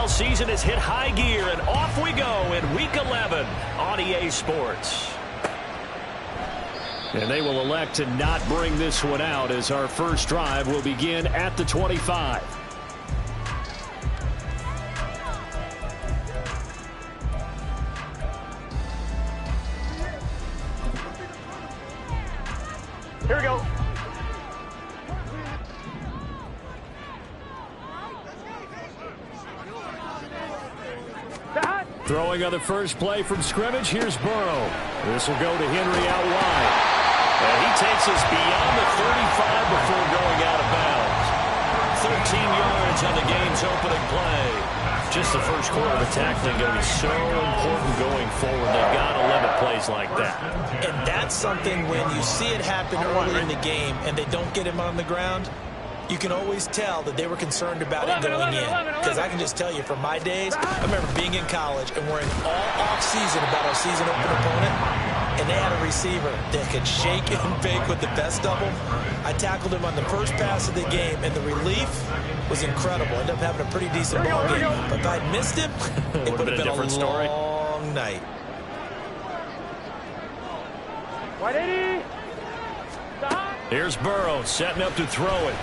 football season has hit high gear, and off we go in Week 11 on EA Sports. And they will elect to not bring this one out as our first drive will begin at the 25. Here we go. Throwing on the first play from scrimmage, here's Burrow. This will go to Henry out wide. And he takes us beyond the 35 before going out of bounds. 13 yards on the game's opening play. Just the first quarter of the tackling going to be so important going forward. They've got to limit plays like that. And that's something when you see it happen early in the game and they don't get him on the ground, you can always tell that they were concerned about it going in. Because I can just tell you from my days, I remember being in college and worrying all off-season about our season open opponent, and they had a receiver that could shake and bake with the best of them. I tackled him on the first pass of the game, and the relief was incredible. Ended up having a pretty decent ball game. But if I'd missed him, it would have been a different story. Long night. Here's Burrow setting up to throw it.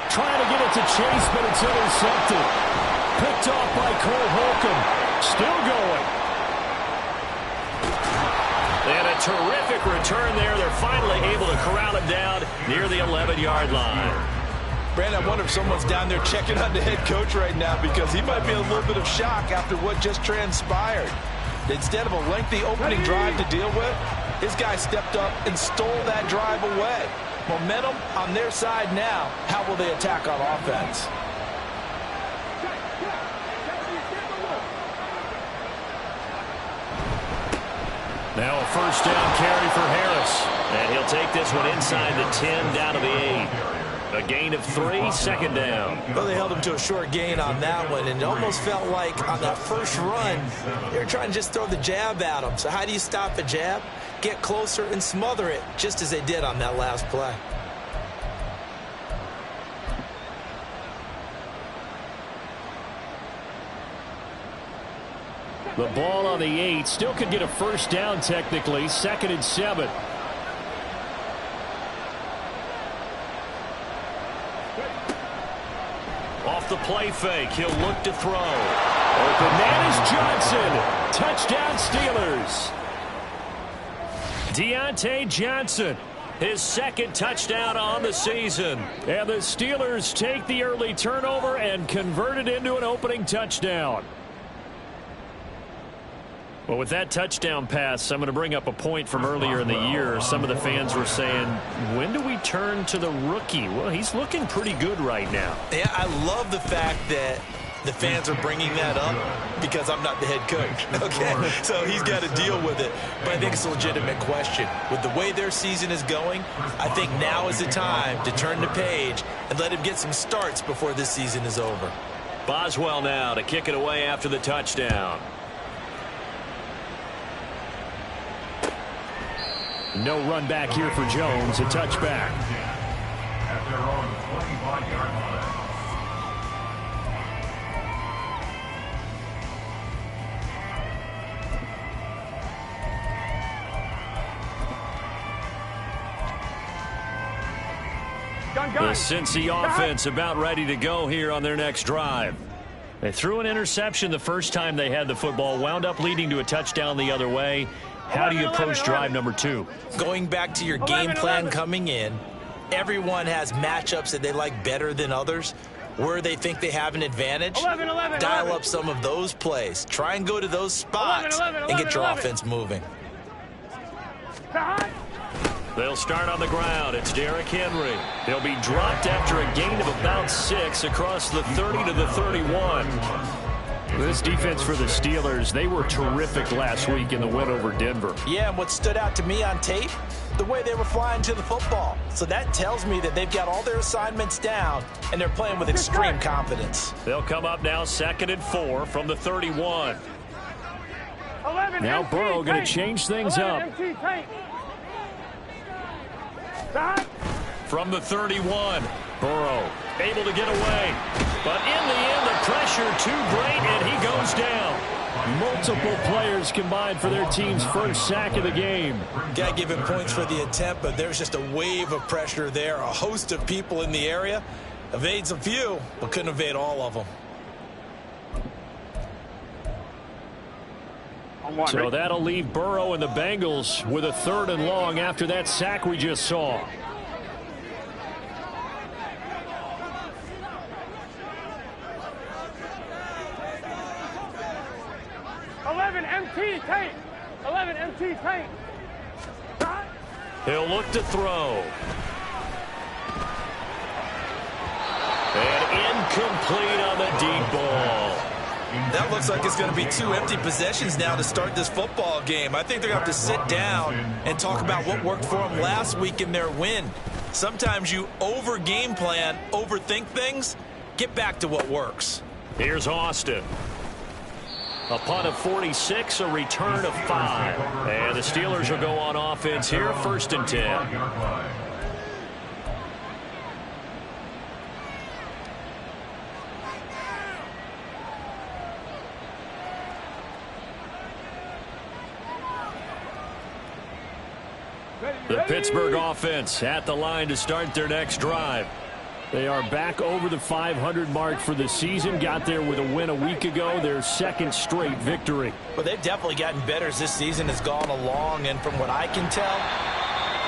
Trying to get it to Chase, but it's intercepted. Picked off by Cole Holcomb. Still going. And a terrific return there. They're finally able to corral him down near the 11-yard line. Brandon, I wonder if someone's down there checking on the head coach right now, because he might be in a little bit of shock after what just transpired. Instead of a lengthy opening drive to deal with, his guy stepped up and stole that drive away. Momentum on their side now. How will they attack on offense? Now a first down carry for Harris. And he'll take this one inside the 10 down to the 8. A gain of 3, second down. Well, they held him to a short gain on that one, and it almost felt like on that first run, they were trying to just throw the jab at him. So how do you stop a jab? Get closer and smother it, just as they did on that last play. The ball on the 8. Still could get a first down technically. 2nd and 7. Off the play fake. He'll look to throw. Open man is Johnson. Touchdown Steelers. Deontay Johnson, his 2nd touchdown on the season. And the Steelers take the early turnover and convert it into an opening touchdown. Well, with that touchdown pass, I'm going to bring up a point from earlier in the year. Some of the fans were saying, when do we turn to the rookie? Well, he's looking pretty good right now. Yeah, I love the fact that the fans are bringing that up because I'm not the head coach, okay? So he's got to deal with it. But I think it's a legitimate question. With the way their season is going, I think now is the time to turn the page and let him get some starts before this season is over. Boswell now to kick it away after the touchdown. No run back here for Jones. A touchback. At their own 25-yard line. The Cincy offense about ready to go here on their next drive. They threw an interception the first time they had the football, wound up leading to a touchdown the other way. How do you approach drive number 2? Going back to your game plan coming in, everyone has matchups that they like better than others. Where they think they have an advantage, dial up some of those plays. Try and go to those spots and get your offense moving. They'll start on the ground. It's Derrick Henry. He'll be dropped after a gain of about 6 across the 30 to the 31. This defense for the Steelers, they were terrific last week in the win over Denver. Yeah, and what stood out to me on tape, the way they were flying to the football. So that tells me that they've got all their assignments down, and they're playing with extreme confidence. They'll come up now 2nd and 4 from the 31. Now Burrow going to change things up. From the 31, Burrow Able to get away. But in the end, the pressure too great, and he goes down. Multiple players combined for their team's first sack of the game. Got to give him points for the attempt, but there's just a wave of pressure there. A host of people in the area. Evades a few, but couldn't evade all of them. So that'll leave Burrow and the Bengals with a 3rd and long after that sack we just saw. 11 MT tank. 11 MT tank. He'll look to throw. And incomplete on the deep ball. That looks like it's going to be 2 empty possessions now to start this football game. I think they're going to have to sit down and talk about what worked for them last week in their win. Sometimes you over-game plan, overthink things. Get back to what works. Here's Austin. A punt of 46, a return of 5. And the Steelers will go on offense here, 1st and 10. The Pittsburgh offense at the line to start their next drive. They are back over the 500 mark for the season. Got there with a win a week ago, their 2nd straight victory. Well, they've definitely gotten better as this season has gone along, and from what I can tell,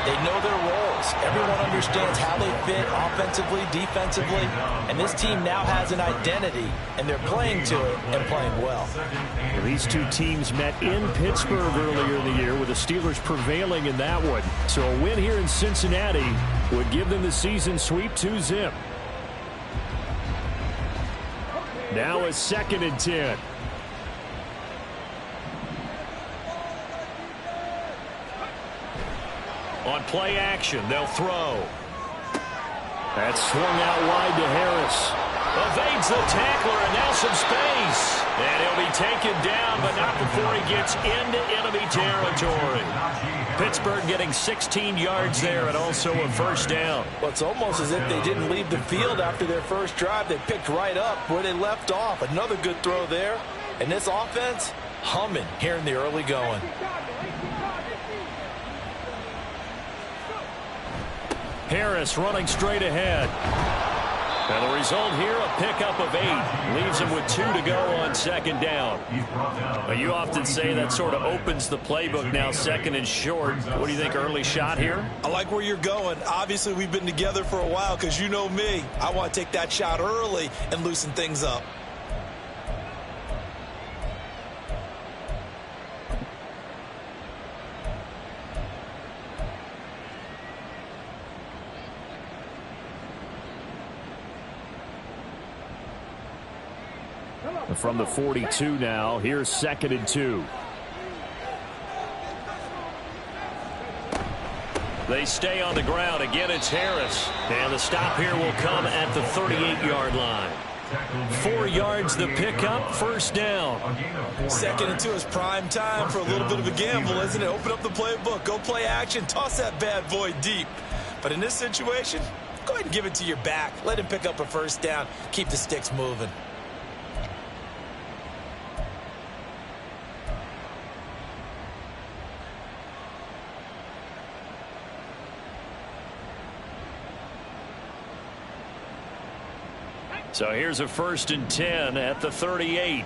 they know their roles. Everyone understands how they fit offensively, defensively, and this team now has an identity, and they're playing to it and playing well. These two teams met in Pittsburgh earlier in the year, with the Steelers prevailing in that one. So a win here in Cincinnati would give them the season sweep 2-zip. Now a 2nd and 10. On play action, they'll throw. That's swung out wide to Harris. Evades the tackler, and now some space. And he'll be taken down, but not before he gets into enemy territory. Pittsburgh getting 16 yards there and also a 1st down. Well, it's almost as if they didn't leave the field after their first drive. They picked right up where they left off. Another good throw there. And this offense, humming here in the early going. Harris running straight ahead. And the result here, a pickup of 8. Leaves him with 2 to go on 2nd down. Now, you often say that sort of opens the playbook now, 2nd and short. What do you think, early shot here? I like where you're going. Obviously, we've been together for a while because you know me. I want to take that shot early and loosen things up. From the 42 now, here's 2nd and 2. They stay on the ground. Again, it's Harris. And the stop here will come at the 38-yard line. 4 yards the pickup, 1st down. 2nd and 2 is prime time for a little bit of a gamble, isn't it? Open up the playbook, go play action, toss that bad boy deep. But in this situation, go ahead and give it to your back. Let him pick up a 1st down. Keep the sticks moving. So here's a 1st and 10 at the 38.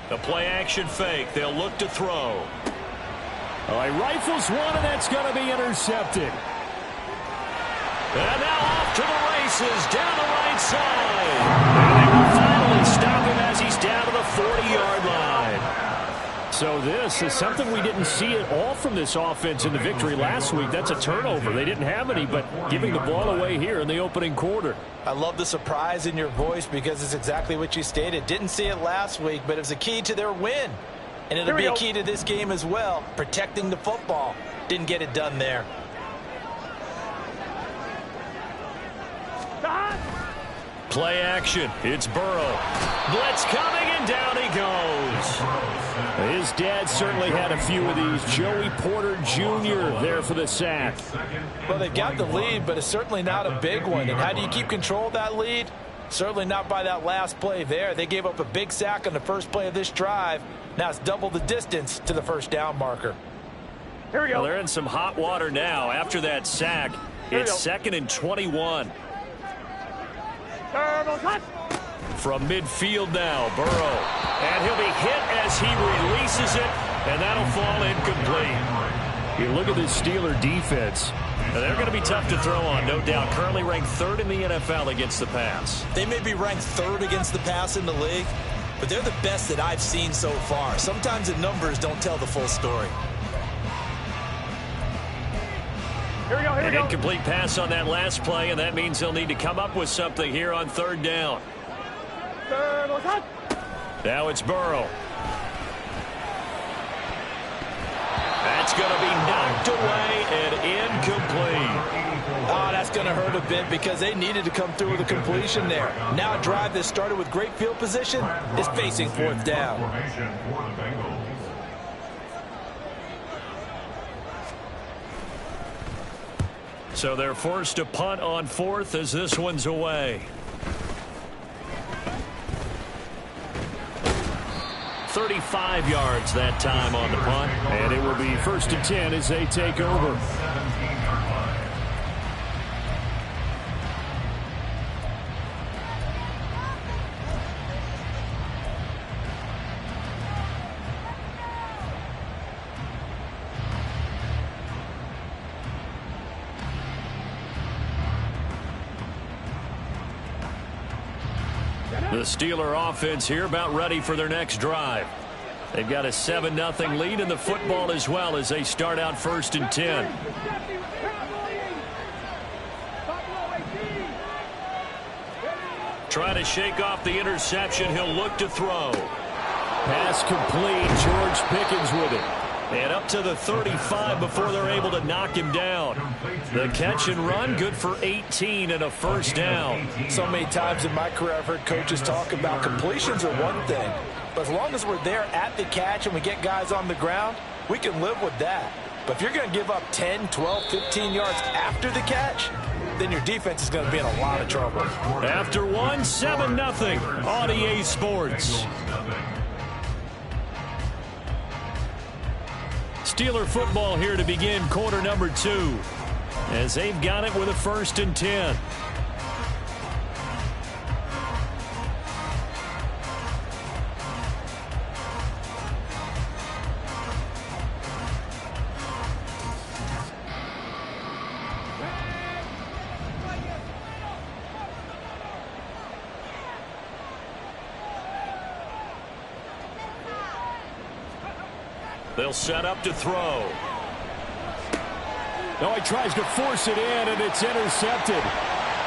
The play action fake. They'll look to throw. Oh, he rifles one, and that's going to be intercepted. And now off to the races down the right side. And they will finally stop him as he's down to the 40-yard line. So this is something we didn't see at all from this offense in the victory last week. That's a turnover. They didn't have any, but giving the ball away here in the opening quarter. I love the surprise in your voice because it's exactly what you stated. Didn't see it last week, but it was a key to their win. And it'll be a key to this game as well, protecting the football. Didn't get it done there. Play action. It's Burrow. Blitz coming, and down he goes. His dad certainly had a few of these. Joey Porter Jr. there for the sack. Well, they've got the lead, but it's certainly not a big one. And how do you keep control of that lead? Certainly not by that last play there. They gave up a big sack on the first play of this drive. Now it's double the distance to the first down marker. Here we go. Well, they're in some hot water now. After that sack, it's 2nd and 21. From midfield now, Burrow. And he'll be hit as he releases it, and that'll fall incomplete. You look at this Steeler defense. They're going to be tough to throw on, no doubt. Currently ranked 3rd in the NFL against the pass. They may be ranked 3rd against the pass in the league, but they're the best that I've seen so far. Sometimes the numbers don't tell the full story. Here we go, here we An go. incomplete pass on that last play, and that means he'll need to come up with something here on 3rd down. Now it's Burrow. That's going to be knocked away and incomplete. Oh, that's going to hurt a bit because they needed to come through with a completion there. Now a drive that started with great field position is facing 4th down. So they're forced to punt on 4th as this one's away. 35 yards that time on the punt. And it will be 1st and 10 as they take over. The Steeler offense here about ready for their next drive. They've got a 7-0 lead in the football as well as they start out 1st and 10. Trying to shake off the interception. He'll look to throw. Pass complete. George Pickens with it. And up to the 35 before they're able to knock him down. The catch and run, good for 18 and a 1st down. So many times in my career I've heard coaches talk about completions are one thing. But as long as we're there at the catch and we get guys on the ground, we can live with that. But if you're going to give up 10, 12, 15 yards after the catch, then your defense is going to be in a lot of trouble. After one, 7-0 on EA Sports. Steeler football here to begin quarter number 2 as they've got it with a 1st and 10. They'll set up to throw. No, he tries to force it in, and it's intercepted.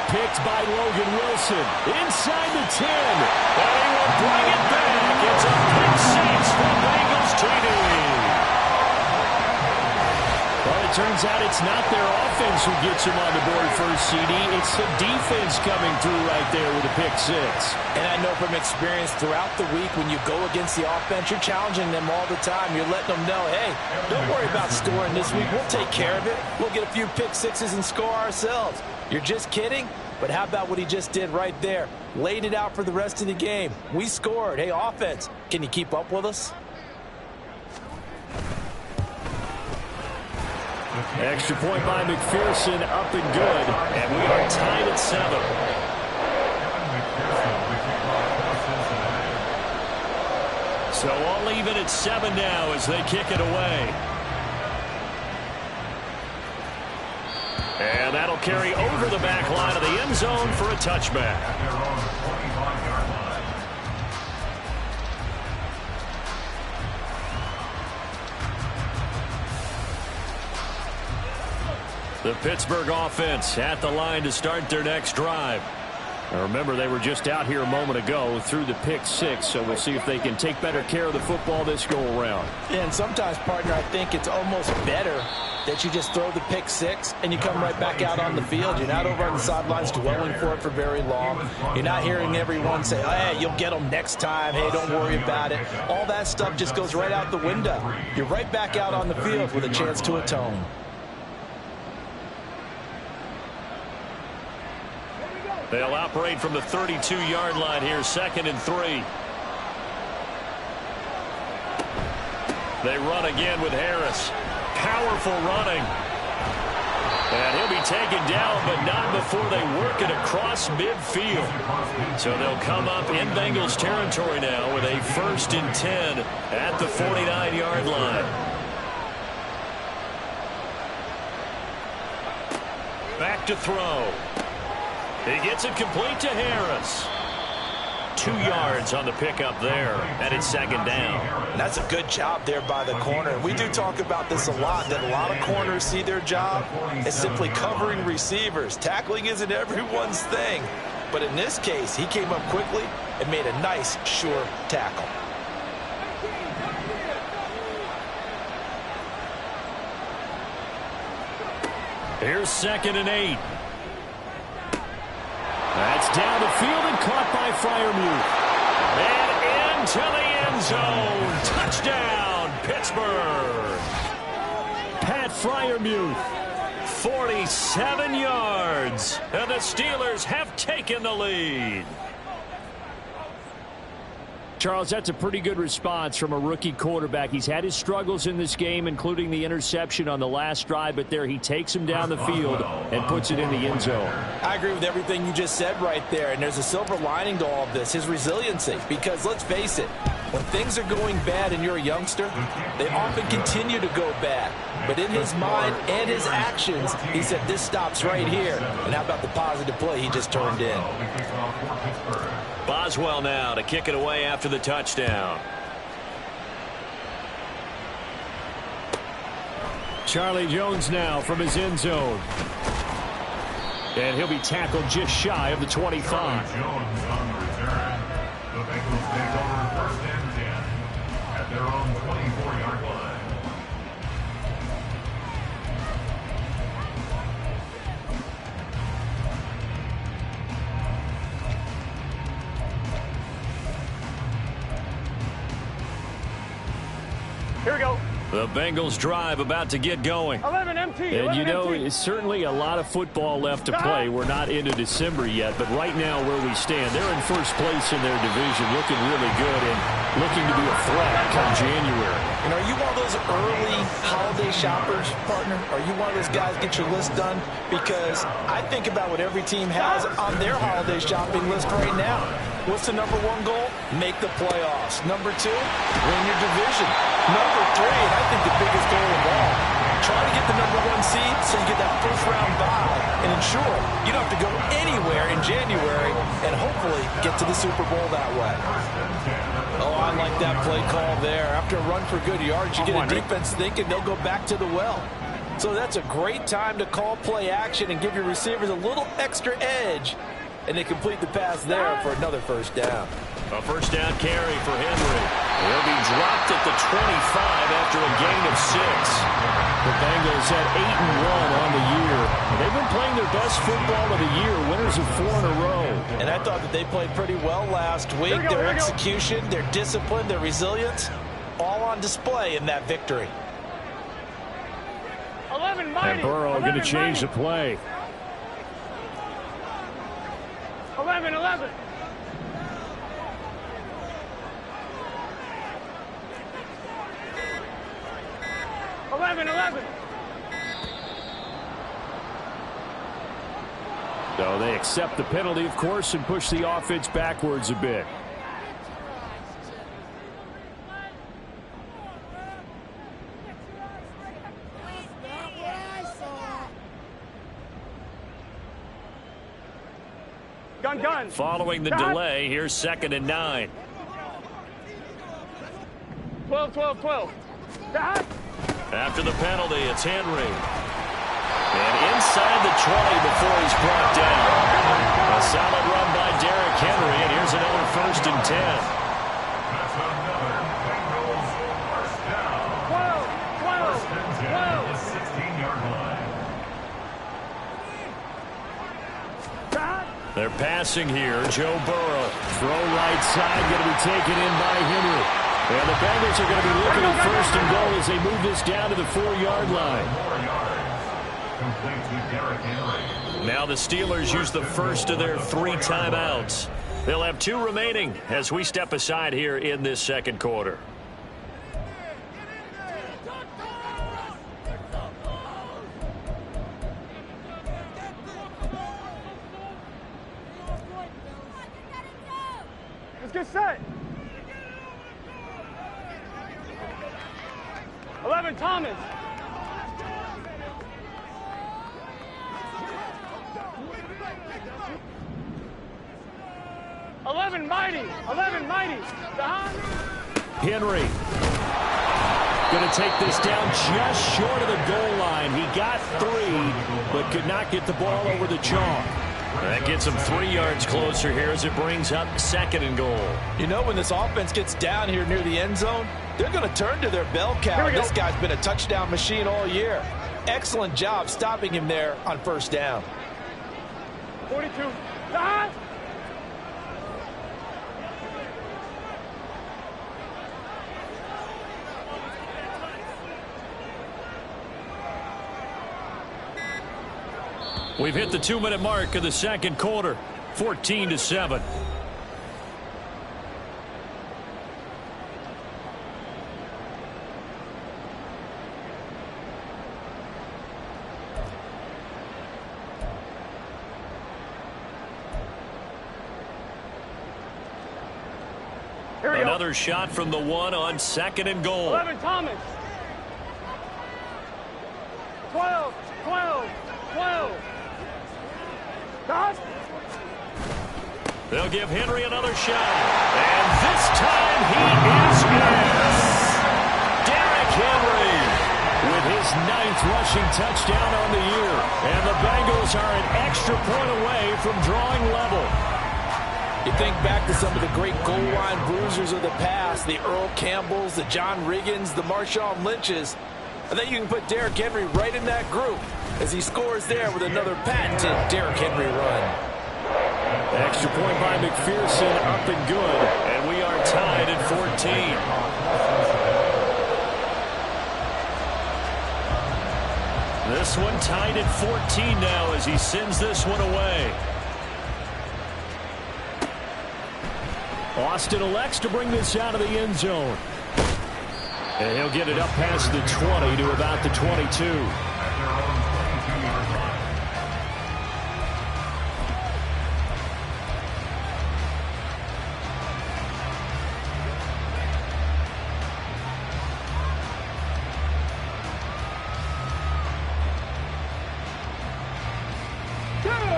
Picked by Logan Wilson. Inside the 10. And he will bring it back. It's a pick 6 for Bengals TD. Well, it turns out it's not their offense who gets him on the board first, CD. It's the defense coming through right there with a pick 6. And I know from experience throughout the week when you go against the offense, you're challenging them all the time. You're letting them know, hey, don't worry about scoring this week. We'll take care of it. We'll get a few pick 6s and score ourselves. You're just kidding? But how about what he just did right there? Laid it out for the rest of the game. We scored. Hey, offense, can you keep up with us? Extra point by McPherson, up and good. And we are tied at 7. So all even at 7 now as they kick it away. And that'll carry over the back line of the end zone for a touchback. The Pittsburgh offense at the line to start their next drive. Remember, they were just out here a moment ago through the pick six, so we'll see if they can take better care of the football this go-around. And sometimes, partner, I think it's almost better that you just throw the pick six and you come right back out on the field. You're not over on the sidelines dwelling for it for very long. You're not hearing everyone say, oh, hey, you'll get them next time. Hey, don't worry about it. All that stuff just goes right out the window. You're right back out on the field with a chance to atone. They'll operate from the 32-yard line here, 2nd and 3. They run again with Harris. Powerful running. And he'll be taken down, but not before they work it across midfield. So they'll come up in Bengals territory now with a 1st and 10 at the 49-yard line. Back to throw. He gets it complete to Harris. 2 yards on the pickup there, and it's 2nd down. That's a good job there by the corner. We do talk about this a lot, that a lot of corners see their job as simply covering receivers. Tackling isn't everyone's thing. But in this case, he came up quickly and made a nice, sure tackle. Here's 2nd and 8. That's down the field and caught by Freiermuth. And into the end zone. Touchdown, Pittsburgh. Pat Freiermuth, 47 yards. And the Steelers have taken the lead. Charles, that's a pretty good response from a rookie quarterback. He's had his struggles in this game, including the interception on the last drive, but there he takes him down the field and puts it in the end zone. I agree with everything you just said right there, and there's a silver lining to all of this, his resiliency, because let's face it, when things are going bad and you're a youngster, they often continue to go bad. But in his mind and his actions, he said, this stops right here. And how about the positive play he just turned in? Boswell now to kick it away after the touchdown. Charlie Jones now from his end zone. And he'll be tackled just shy of the 25. Jones on the return. The Bengals take over 1st and 10 at their own 24-yard line. Here we go. The Bengals drive about to get going. 11 MT. And you know, MT. it's certainly a lot of football left to play. We're not into December yet, but right now where we stand, they're in first place in their division, looking really good and looking to be a threat come January. And are you one of those early holiday shoppers, partner? Are you one of those guys get your list done? Because I think about what every team has on their holiday shopping list right now. What's the number 1 goal? Make the playoffs. Number 2, win your division. Number 3, and I think the biggest goal of all, try to get the number 1 seed so you get that first-round bye and ensure you don't have to go anywhere in January and hopefully get to the Super Bowl that way. Oh, I like that play call there. After a run for good yards, you get a defense thinking they'll go back to the well. So that's a great time to call play action and give your receivers a little extra edge. And they complete the pass there for another first down. A first down carry for Henry. He'll be dropped at the 25 after a gain of 6. The Bengals at 8-1 on the year. They've been playing their best football of the year, winners of 4 in a row. And I thought that they played pretty well last week. Their execution, their discipline, their resilience, all on display in that victory. 11 mighty. And Burrow going to change the play. 11. 11. So they accept the penalty, of course, and push the offense backwards a bit. Gun. Following the delay, here's 2nd and 9. 12. After the penalty, it's Henry. And inside the 20 before he's brought down. A solid run by Derrick Henry, and here's another 1st and 10. That's another Bengals first down. 12, 12, First and 10 at the 16-yard line. They're passing here. Joe Burrow. Throw right side, going to be taken in by Henry. And the Bengals are going to be looking at 1st and goal as they move this down to the 4-yard line. 4 yards. Complete to Derrick Henry. Now the Steelers use the first of their 3 timeouts. They'll have 2 remaining as we step aside here in this second quarter. Let's get set. 11, Thomas. 11, Mighty. 11, Mighty. Henry going to take this down just short of the goal line. He got 3, but could not get the ball over the chalk. That gets him 3 yards closer here as it brings up 2nd and goal. You know, when this offense gets down here near the end zone, they're going to turn to their bell cow. This guy's been a touchdown machine all year. Excellent job stopping him there on 1st down. 42. We've hit the 2-minute mark of the second quarter. 14-7. Another shot from the 1 on 2nd and goal. 11, Thomas. 12, 12, 12. They'll give Henry another shot. And this time he is in. Derrick Henry with his 9th rushing touchdown on the year. And the Bengals are an extra point away from drawing level. You think back to some of the great goal line bruisers of the past, the Earl Campbells, the John Riggins, the Marshawn Lynches. I think you can put Derrick Henry right in that group as he scores there with another patented Derrick Henry run. Extra point by McPherson, up and good. And we are tied at 14. This one tied at 14 now as he sends this one away. Austin elects to bring this out of the end zone. And he'll get it up past the 20 to about the 22.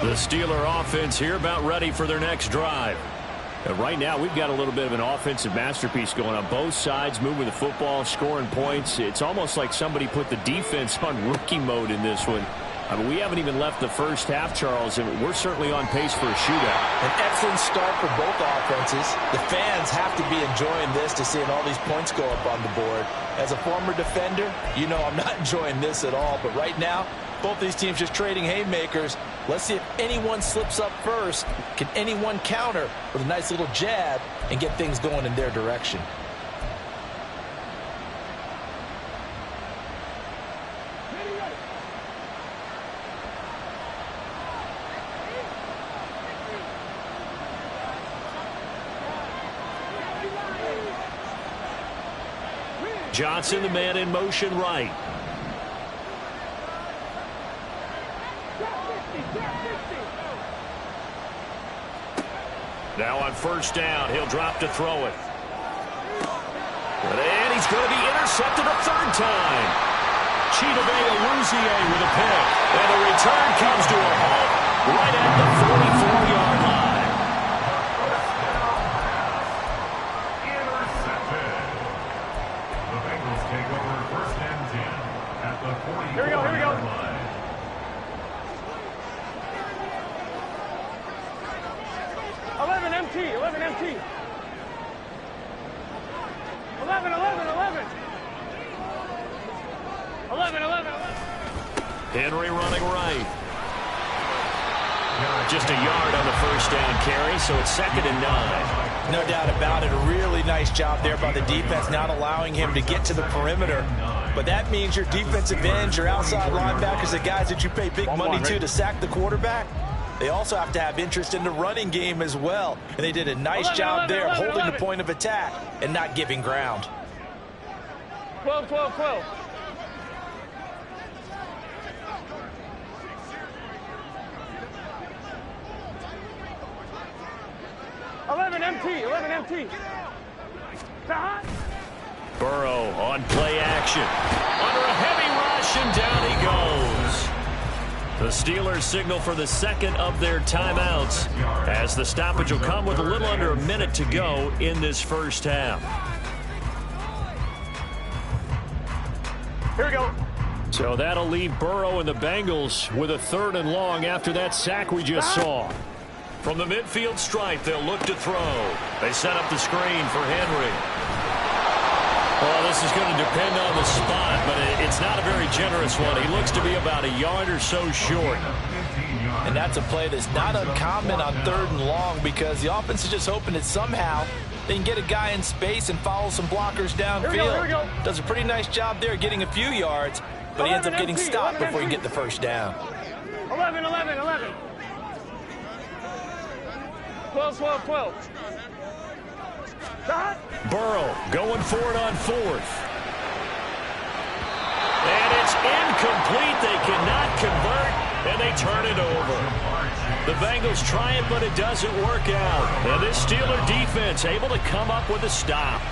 The Steeler offense here about ready for their next drive. And right now, we've got a little bit of an offensive masterpiece going on both sides, moving the football, scoring points. It's almost like somebody put the defense on rookie mode in this one. I mean, we haven't even left the first half, Charles, and we're certainly on pace for a shootout. An excellent start for both offenses. The fans have to be enjoying this to seeing all these points go up on the board. As a former defender, you know I'm not enjoying this at all. But right now, both these teams just trading haymakers. Let's see if anyone slips up first. Can anyone counter with a nice little jab and get things going in their direction? Johnson, the man in motion right. Now on first down, he'll drop to throw it. And he's going to be intercepted a 3rd time. Chidobe-Awuzie with a pick. And the return comes to a halt right at the 44-yard line. Here we go, here we go. 11, 11, 11. 11, 11, 11. Henry running right. Just a yard on the first down carry, so it's 2nd and 9. No doubt about it. A really nice job there by the defense, not allowing him to get to the perimeter. But that means your defensive ends, your outside linebackers, the guys that you pay big money to sack the quarterback, they also have to have interest in the running game as well. And they did a nice job there holding the point of attack and not giving ground. 12, 12, 12. 11 MT, 11 MT. Burrow on play action. Under a heavy rush, and down he goes. The Steelers signal for the 2nd of their timeouts, as the stoppage will come with a little under a minute to go in this first half. Here we go. So that'll leave Burrow and the Bengals with a 3rd and long after that sack we just saw. From the midfield stripe, they'll look to throw. They set up the screen for Henry. Well, this is going to depend on the spot, but it's not a very generous one. He looks to be about a yard or so short. And that's a play that's not uncommon on 3rd and long, because the offense is just hoping that somehow they can get a guy in space and follow some blockers downfield. Here we go. Does a pretty nice job there getting a few yards, but he ends up getting stopped before he can get the first down. 11, 11, 11. 12, 12, 12. Burrow going for it on 4th. And it's incomplete. They cannot convert, and they turn it over. The Bengals try it, but it doesn't work out. And this Steeler defense able to come up with a stop.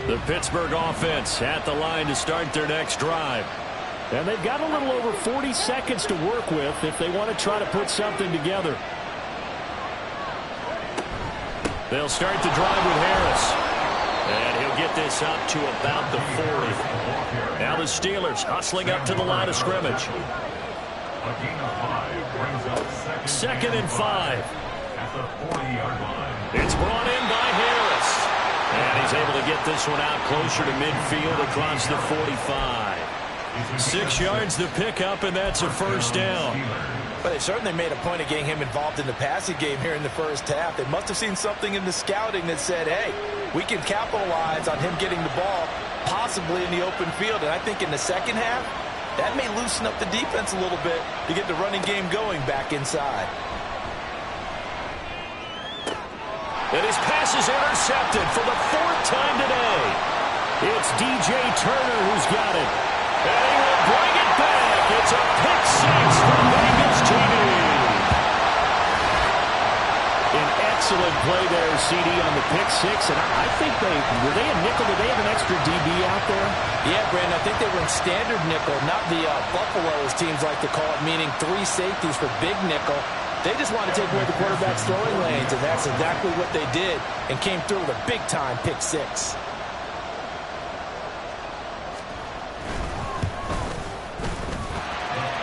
The Pittsburgh offense at the line to start their next drive. And they've got a little over 40 seconds to work with if they want to try to put something together. They'll start the drive with Harris. And he'll get this up to about the 40. Now the Steelers hustling up to the line of scrimmage. 2nd and 5. It's brought in by Harris. And he's able to get this one out closer to midfield across the 45. 6 yards to pick up, and that's a first down. But they certainly made a point of getting him involved in the passing game here in the first half. They must have seen something in the scouting that said, hey, we can capitalize on him getting the ball, possibly in the open field. And I think in the second half, that may loosen up the defense a little bit to get the running game going back inside. And his pass is intercepted for the 4th time today. It's DJ Turner who's got it. And he will bring it back. It's a pick 6 for Bengals TV. An excellent play there, CD, on the pick 6. And I think were they a nickel? Did they have an extra DB out there? Yeah, Brandon, I think they were in standard nickel, not the Buffalo, as teams like to call it, meaning 3 safeties for big nickel. They just want to take away the quarterback's throwing lanes, and that's exactly what they did, and came through with a big-time pick 6.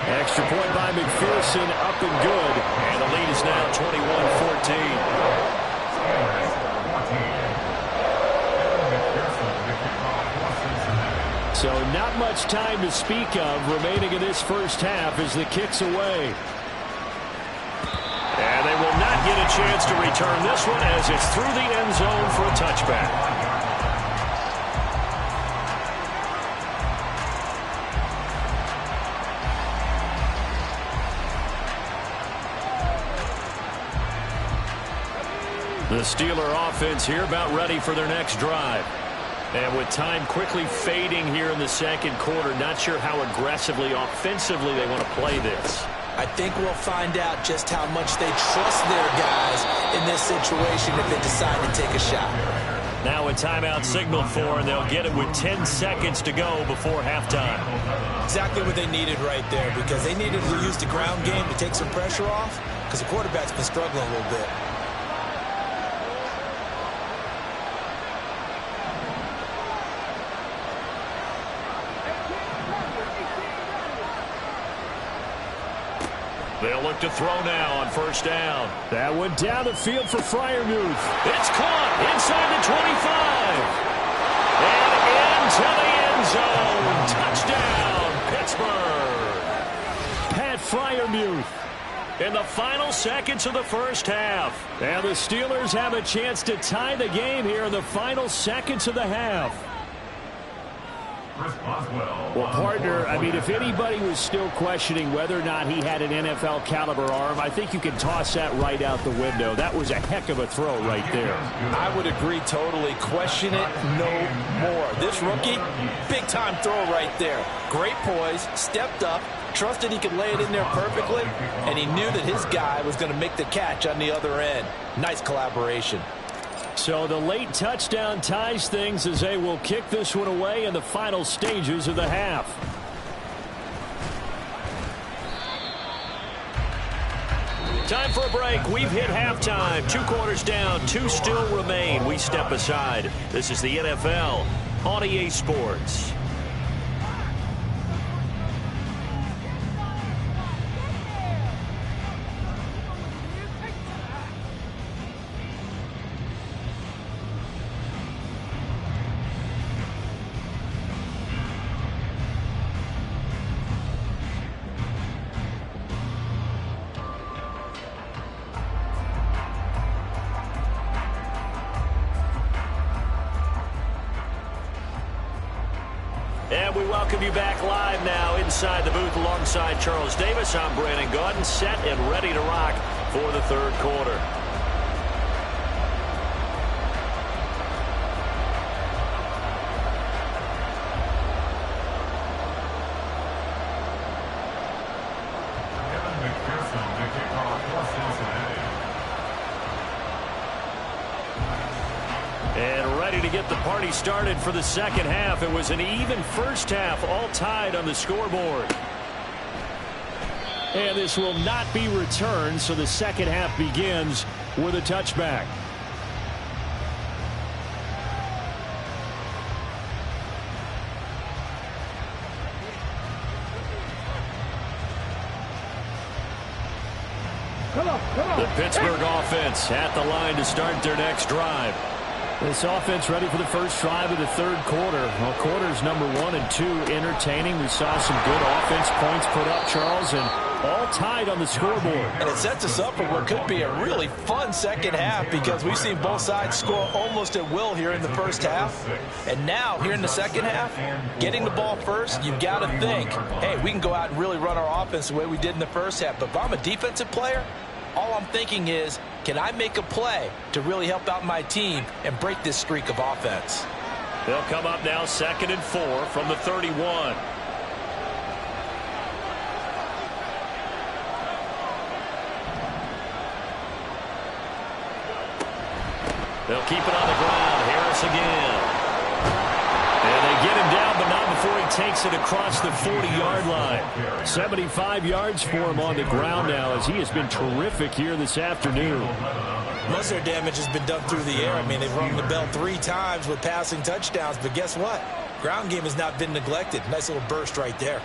Extra point by McPherson, up and good. And the lead is now 21-14. So not much time to speak of remaining in this first half as the kick's away. And they will not get a chance to return this one as it's through the end zone for a touchback. The Steeler offense here about ready for their next drive. And with time quickly fading here in the second quarter, not sure how aggressively, offensively they want to play this. I think we'll find out just how much they trust their guys in this situation if they decide to take a shot. Now a timeout signal for, and they'll get it with 10 seconds to go before halftime. Exactly what they needed right there, because they needed to use the ground game to take some pressure off, because the quarterback's been struggling a little bit. They'll look to throw now on first down. That went down the field for Freiermuth. It's caught inside the 25. And end zone. Touchdown, Pittsburgh. Pat Freiermuth. In the final seconds of the first half. And the Steelers have a chance to tie the game here in the final seconds of the half. Well, partner, I mean, if anybody was still questioning whether or not he had an NFL caliber arm, I think you can toss that right out the window. That was a heck of a throw right there. I would agree totally. Question it no more. This rookie, big-time throw right there. Great poise, stepped up, trusted he could lay it in there perfectly, and he knew that his guy was going to make the catch on the other end. Nice collaboration. So the late touchdown ties things as they will kick this one away in the final stages of the half. Time for a break. We've hit halftime. 2 quarters down, 2 still remain. We step aside. This is the NFL on EA Sports. And we welcome you back live now inside the booth alongside Charles Davis. I'm Brandon Gaudin, set and ready to rock for the third quarter. And ready to get the party started for the second half. It was an even first half, all tied on the scoreboard. And this will not be returned, so the second half begins with a touchback. The Pittsburgh offense at the line to start their next drive. This offense ready for the first drive of the third quarter. Well, quarters number 1 and 2 entertaining. We saw some good offense points put up, Charles, and all tied on the scoreboard. And it sets us up for what could be a really fun second half because we've seen both sides score almost at will here in the first half. And now, here in the second half, getting the ball first, you've got to think, hey, we can go out and really run our offense the way we did in the first half. But if I'm a defensive player, all I'm thinking is, can I make a play to really help out my team and break this streak of offense? They'll come up now 2nd and 4 from the 31. They'll keep it on the ground. Harris again. And they get him down, but not before he takes it across the 40-yard line. 75 yards for him on the ground now as he has been terrific here this afternoon. Most of their damage has been done through the air. I mean, they've rung the bell 3 times with passing touchdowns, but guess what? Ground game has not been neglected. Nice little burst right there.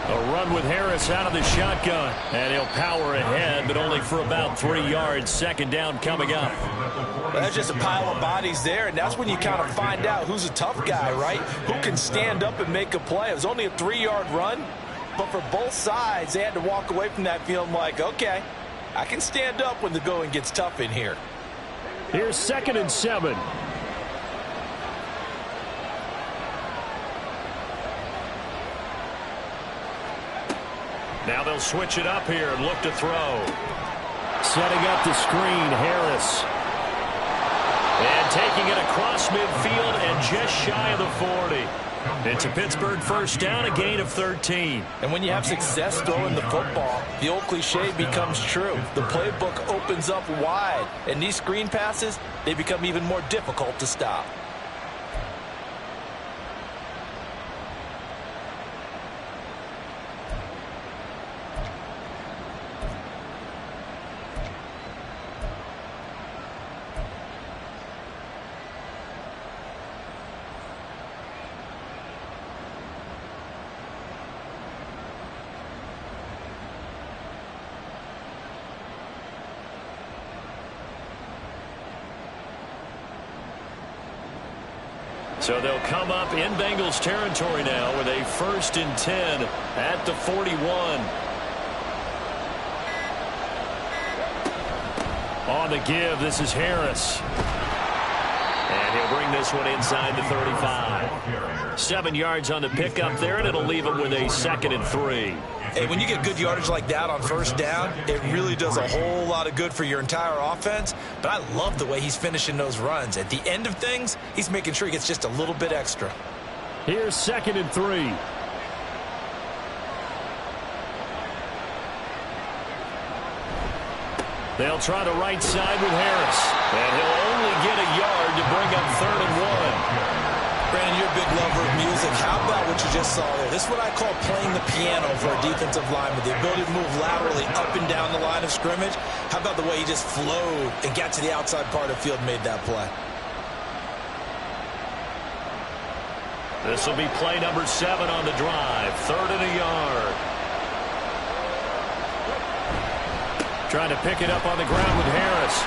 A run with Harris out of the shotgun. And he'll power ahead, but only for about 3 yards. Second down coming up. Well, that's just a pile of bodies there, and that's when you kind of find out who's a tough guy, right? Who can stand up and make a play. It was only a 3-yard run, but for both sides, they had to walk away from that feeling like, okay, I can stand up when the going gets tough in here. Here's 2nd and 7. Now they'll switch it up here and look to throw. Setting up the screen, Harris. And taking it across midfield and just shy of the 40. It's a Pittsburgh first down, a gain of 13. And when you have success throwing the football, the old cliche becomes true. The playbook opens up wide, and these screen passes, they become even more difficult to stop. So they'll come up in Bengals territory now with a 1st and 10 at the 41. On the give, this is Harris. And he'll bring this one inside the 35. 7 yards on the pickup there, and it'll leave him with a 2nd and 3. Hey, when you get good yardage like that on 1st down, it really does a whole lot of good for your entire offense. But I love the way he's finishing those runs. At the end of things, he's making sure he gets just a little bit extra. Here's 2nd and 3. They'll try the right side with Harris. And he'll only get a yard to bring up 3rd and 1. Brandon, you're a big lover of music. How about what you just saw there? This is what I call playing the piano for a defensive lineman. The ability to move laterally up and down the line of scrimmage. How about the way he just flowed and got to the outside part of the field and made that play? This will be play number 7 on the drive. 3rd and a yard. Trying to pick it up on the ground with Harris.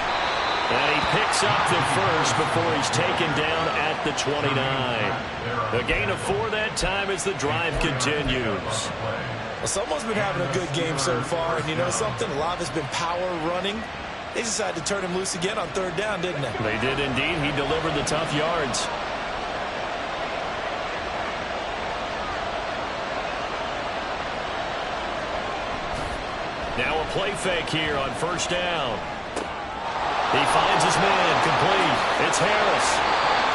And he picks up the first before he's taken down at the 29. A gain of 4 that time as the drive continues. Well, someone's been having a good game so far, and you know something? A lot of it's been power running. They decided to turn him loose again on 3rd down, didn't they? They did indeed. He delivered the tough yards. Now a play fake here on 1st down. He finds his man, complete. It's Harris.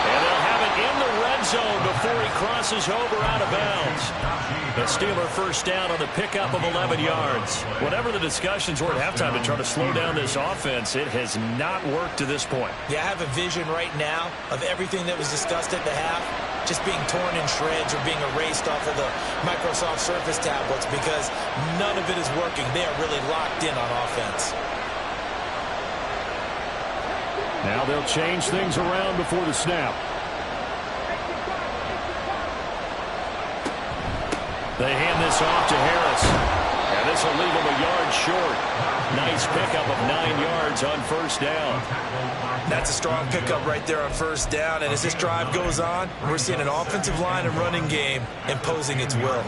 And they'll have it in the red zone before he crosses over out of bounds. The Steeler 1st down on the pickup of 11 yards. Whatever the discussions were at halftime to try to slow down this offense, it has not worked to this point. Yeah, I have a vision right now of everything that was discussed at the half just being torn in shreds or being erased off of the Microsoft Surface tablets because none of it is working. They are really locked in on offense. Now they'll change things around before the snap. They hand this off to Harris. And this will leave him a yard short. Nice pickup of 9 yards on 1st down. That's a strong pickup right there on 1st down. And as this drive goes on, we're seeing an offensive line and running game imposing its will.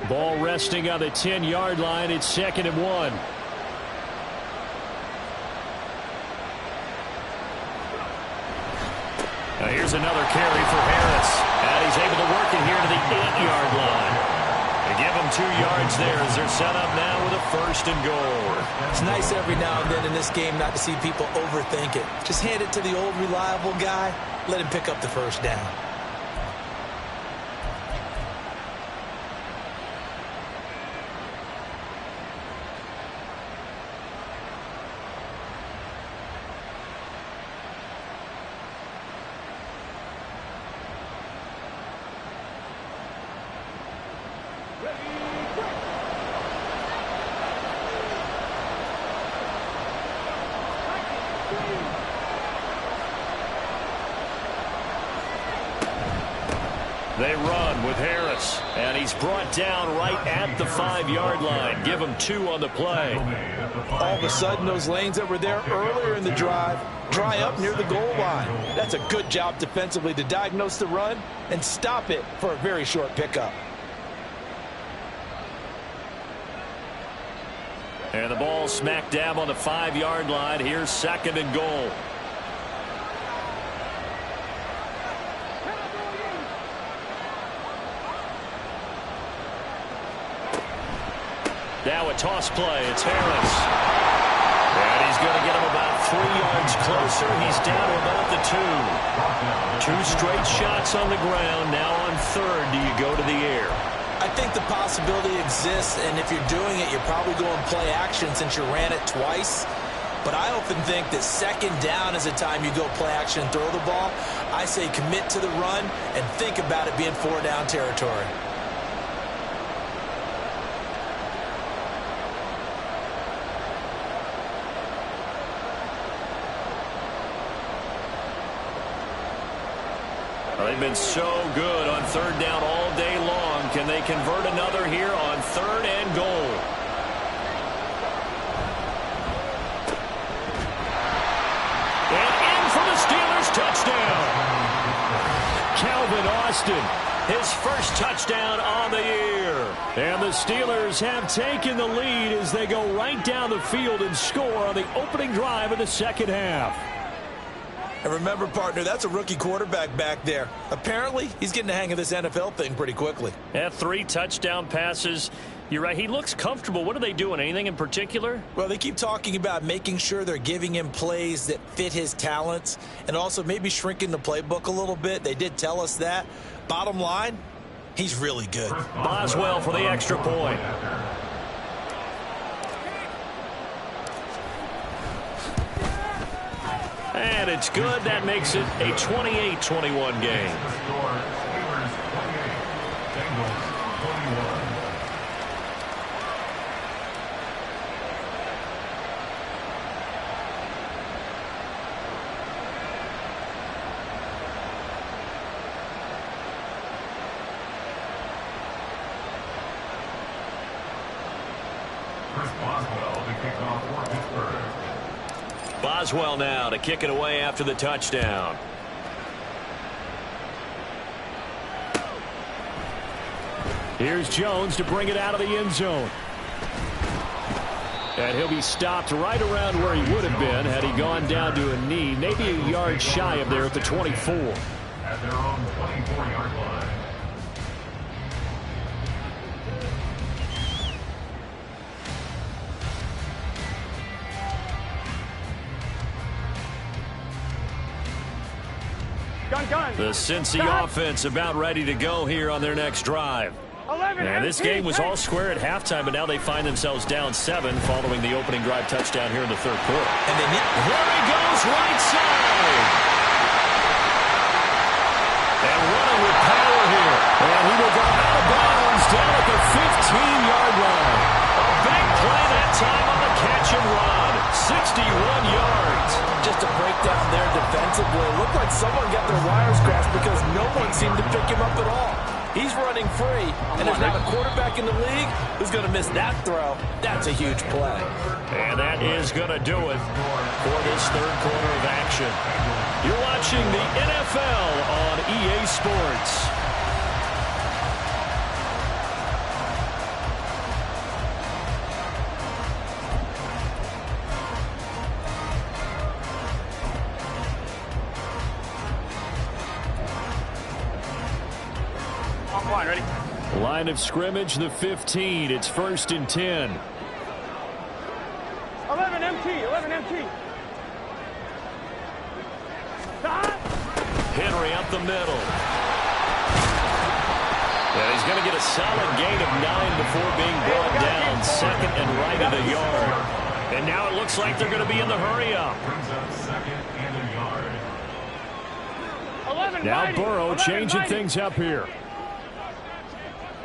Ball resting on the 10-yard line. It's 2nd and 1. Now here's another carry for Harris. And he's able to work it here to the 8-yard line. They give him 2 yards there as they're set up now with a 1st and goal. It's nice every now and then in this game not to see people overthink it. Just hand it to the old reliable guy. Let him pick up the 1st down. They run with Harris, and he's brought down right at the 5-yard line. Give him 2 on the play. All of a sudden, those lanes that were there earlier in the drive dry up near the goal line. That's a good job defensively to diagnose the run and stop it for a very short pickup. And the ball smack dab on the 5-yard line. Here's 2nd and goal. Now a toss play. It's Harris. And he's going to get him about 3 yards closer. He's down to about the 2. 2 straight shots on the ground. Now on 3rd, do you go to the air? I think the possibility exists, and if you're doing it, you're probably going play action since you ran it twice. But I often think that 2nd down is a time you go play action and throw the ball. I say commit to the run and think about it being 4-down territory. Well, they've been so good on third down all day long. Can they convert another here on third and goal? And in for the Steelers touchdown. Calvin Austin, his first touchdown on the year. And the Steelers have taken the lead as they go right down the field and score on the opening drive of the second half. And remember, partner, that's a rookie quarterback back there. Apparently, he's getting the hang of this NFL thing pretty quickly. Yeah, 3 touchdown passes. You're right. He looks comfortable. What are they doing? Anything in particular? Well, they keep talking about making sure they're giving him plays that fit his talents and also maybe shrinking the playbook a little bit. They did tell us that. Bottom line, he's really good. Boswell for the extra point. And it's good. That makes it a 28-21 game. Boswell now to kick it away after the touchdown. Here's Jones to bring it out of the end zone. And he'll be stopped right around where he would have been had he gone down to a knee, maybe a yard shy of there at the 24. At their own 24-yard line. The Cincy offense about ready to go here on their next drive. And this game was all square at halftime, but now they find themselves down 7 following the opening drive touchdown here in the third quarter. And then here he goes right side. And running with power here. And he will go out of bounds down at the 15-yard line. A big play that time on the catch and run. 61 yards. Just a breakdown there defensively. It looked like someone got their wires crossed because no one seemed to pick him up at all. He's running free, and there's not a quarterback in the league who's going to miss that throw. That's a huge play. And that is going to do it for this third quarter of action. You're watching the NFL on EA Sports. Line of scrimmage, the 15. It's 1st and 10. 11 MT, 11 MT. Henry up the middle. And he's going to get a solid gain of 9 before being brought down. 2nd and right of the yard. And now it looks like they're going to be in the hurry-up. Now Burrow changing things up here.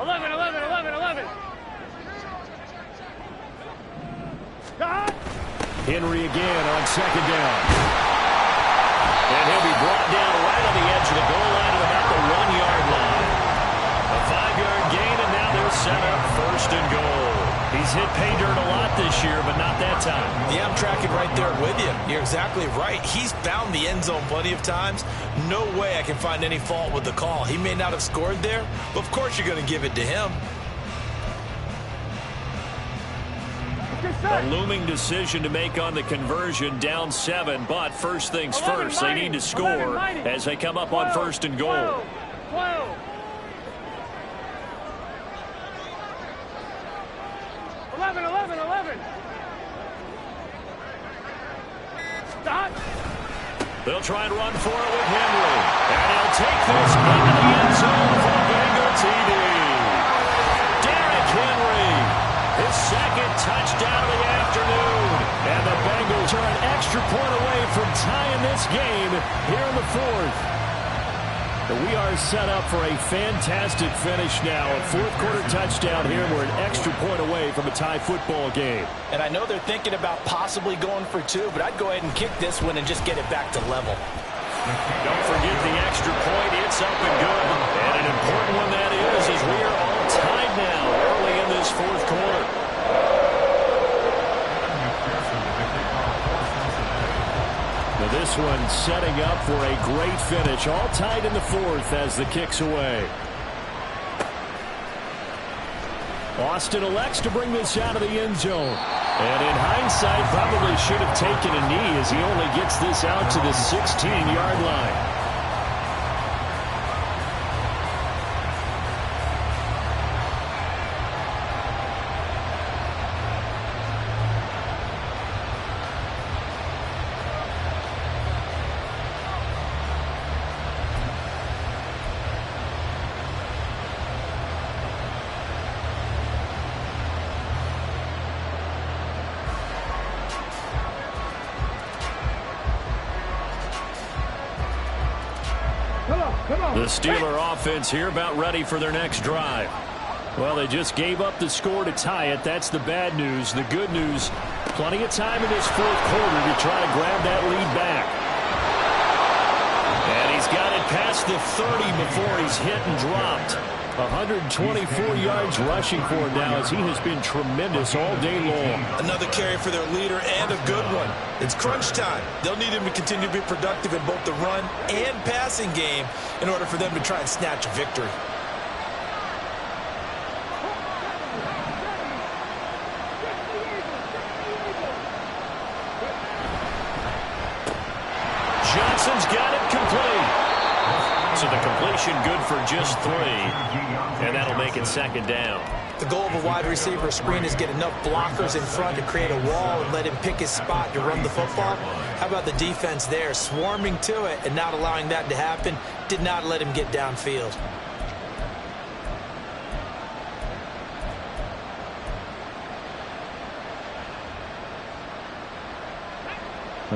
11, 11, 11, 11. Henry again on 2nd down. And he'll be brought down right on the edge of the goal line at about the 1-yard line. A 5-yard gain, and now they're set up 1st and goal. He's hit pay dirt a lot this year, but not that time. Yeah, I'm tracking right there with you. You're exactly right. He's found the end zone plenty of times. No way I can find any fault with the call. He may not have scored there, but of course you're going to give it to him. A looming decision to make on the conversion, down 7, but first things first, they need to score as they come up on 1st and goal. 12. 11, 11, 11. Stop. They'll try and run for it with Henry. And he'll take this into the end zone for Bengal TD. Derrick Henry, his 2nd touchdown of the afternoon. And the Bengals are an extra point away from tying this game here in the 4th. We are set up for a fantastic finish now. A 4th quarter touchdown here. We're an extra point away from a tie football game. And I know they're thinking about possibly going for 2, but I'd go ahead and kick this one and just get it back to level. Don't forget the extra point. It's It's up and good. And an important one that is, as we are all tied now early in this fourth quarter. Now this one setting up for a great finish. All tied in the fourth as the kick's away. Austin elects to bring this out of the end zone. And in hindsight, probably should have taken a knee as he only gets this out to the 16-yard line. The Steeler offense here about ready for their next drive. Well, they just gave up the score to tie it. That's the bad news. The good news, plenty of time in this fourth quarter to try to grab that lead back. And he's got it past the 30 before he's hit and dropped. 124 yards rushing for him now as he has been tremendous all day long. Another carry for their leader and a good one. It's crunch time. They'll need him to continue to be productive in both the run and passing game in order for them to try and snatch a victory. Johnson's got it complete. So the completion good for just 3, and that'll make it second down. The goal of a wide receiver screen is get enough blockers in front to create a wall and let him pick his spot to run the football. How about the defense there, swarming to it and not allowing that to happen? Did not let him get downfield.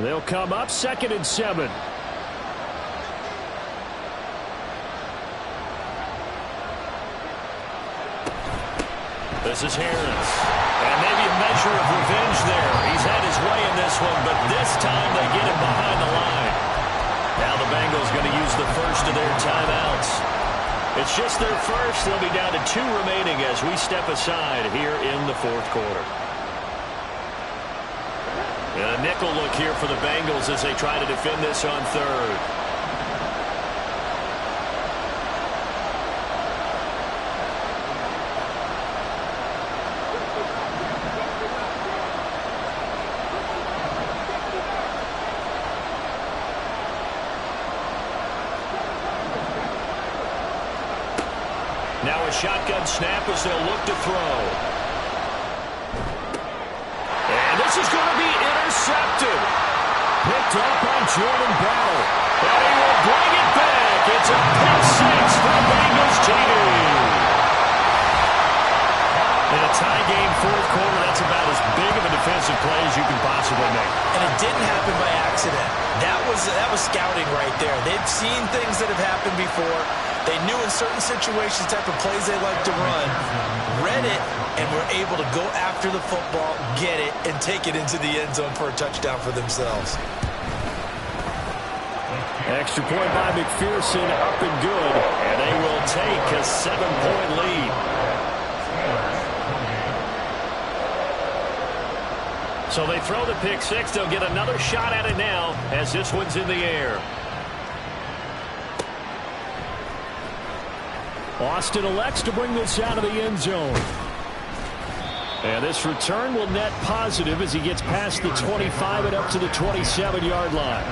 They'll come up 2nd and 7. This is Harris. And maybe a measure of revenge there. He's had his way in this one, but this time they get him behind the line. Now the Bengals going to use the first of their timeouts. It's just their first. They'll be down to 2 remaining as we step aside here in the fourth quarter. And a nickel look here for the Bengals as they try to defend this on 3rd. Now a shotgun snap as they'll look to throw. And this is going to be intercepted. Picked up by Jordan Battle. And he will bring it back. It's a pick 6 for Bengals TD. In a tie game fourth quarter, that's about as big of a defensive play as you can possibly make. And it didn't happen by accident. That was scouting right there. They've seen things that have happened before. They knew in certain situations type of plays they like to run, read it, and were able to go after the football, get it, and take it into the end zone for a touchdown for themselves. Extra point by McPherson, up and good. And they will take a 7-point lead. So they throw the pick 6. They'll get another shot at it now as this one's in the air. Austin elects to bring this out of the end zone. And this return will net positive as he gets past the 25 and up to the 27-yard line.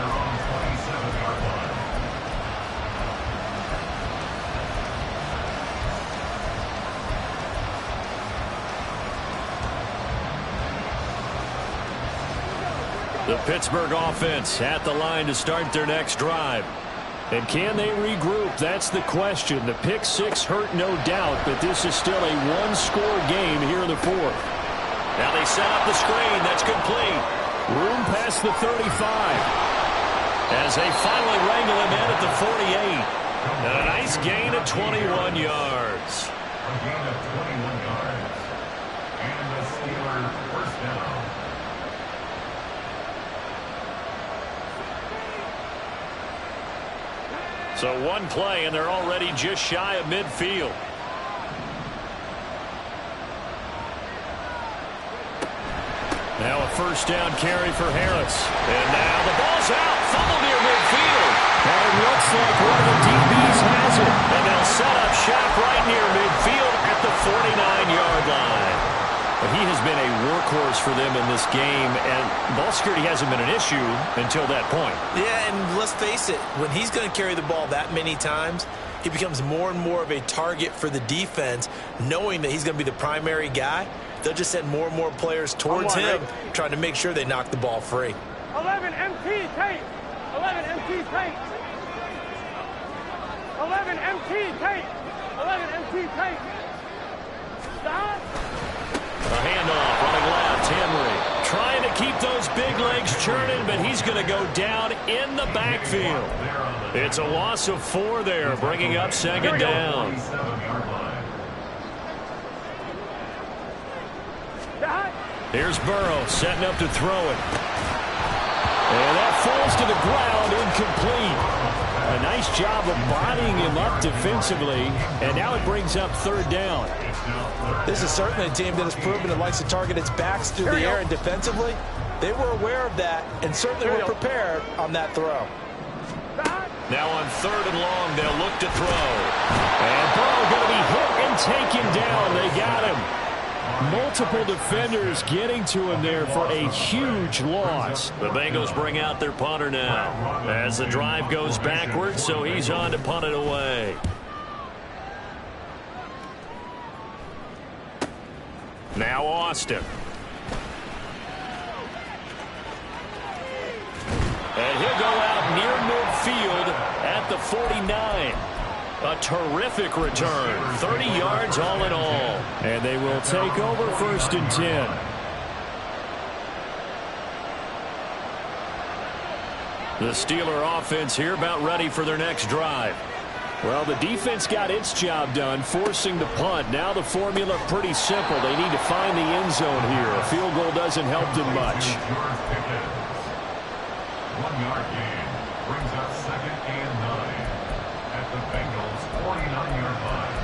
The Pittsburgh offense at the line to start their next drive. And can they regroup? That's the question. The pick 6 hurt, no doubt, but this is still a one-score game here in the fourth. Now they set up the screen. That's complete. Room past the 35. As they finally wrangle him in at the 48. And a nice gain of 21 yards. A gain of 21 yards. And the Steelers first down. So one play, and they're already just shy of midfield. Now a first down carry for Harris. And now the ball's out. Fumble near midfield. And it looks like one of the DBs has it. And they'll set up shop right near midfield at the 49-yard line. But he has been a workhorse for them in this game, and ball security hasn't been an issue until that point. Yeah, and let's face it, when he's going to carry the ball that many times, he becomes more and more of a target for the defense, knowing that he's going to be the primary guy. They'll just send more and more players towards him, trying to make sure they knock the ball free. 11 MT tape. 11 MT tape. 11 MT tape. 11 MT tape. Stop. A handoff, running left, Henry. Trying to keep those big legs churning, but he's going to go down in the backfield. It's a loss of 4 there, bringing up second down. Here's Burrow setting up to throw it. And that falls to the ground, incomplete. A nice job of bodying him up defensively, and now it brings up third down. This is certainly a team that has proven it likes to target its backs through the air and defensively. They were aware of that and certainly were prepared on that throw. Now on third and long, they'll look to throw. And Burrow going to be hit and taken down. They got him. Multiple defenders getting to him there for a huge loss. The Bengals bring out their punter now as the drive goes backwards, so he's on to punt it away. Now Austin. And he'll go out near midfield at the 49. A terrific return. 30 yards all in all. And they will take over first and 10. The Steeler offense here about ready for their next drive. Well, the defense got its job done, forcing the punt. Now the formula pretty simple. They need to find the end zone here. A field goal doesn't help them much. 1-yard gain brings up second and 9 at the Bengals' 49-yard line.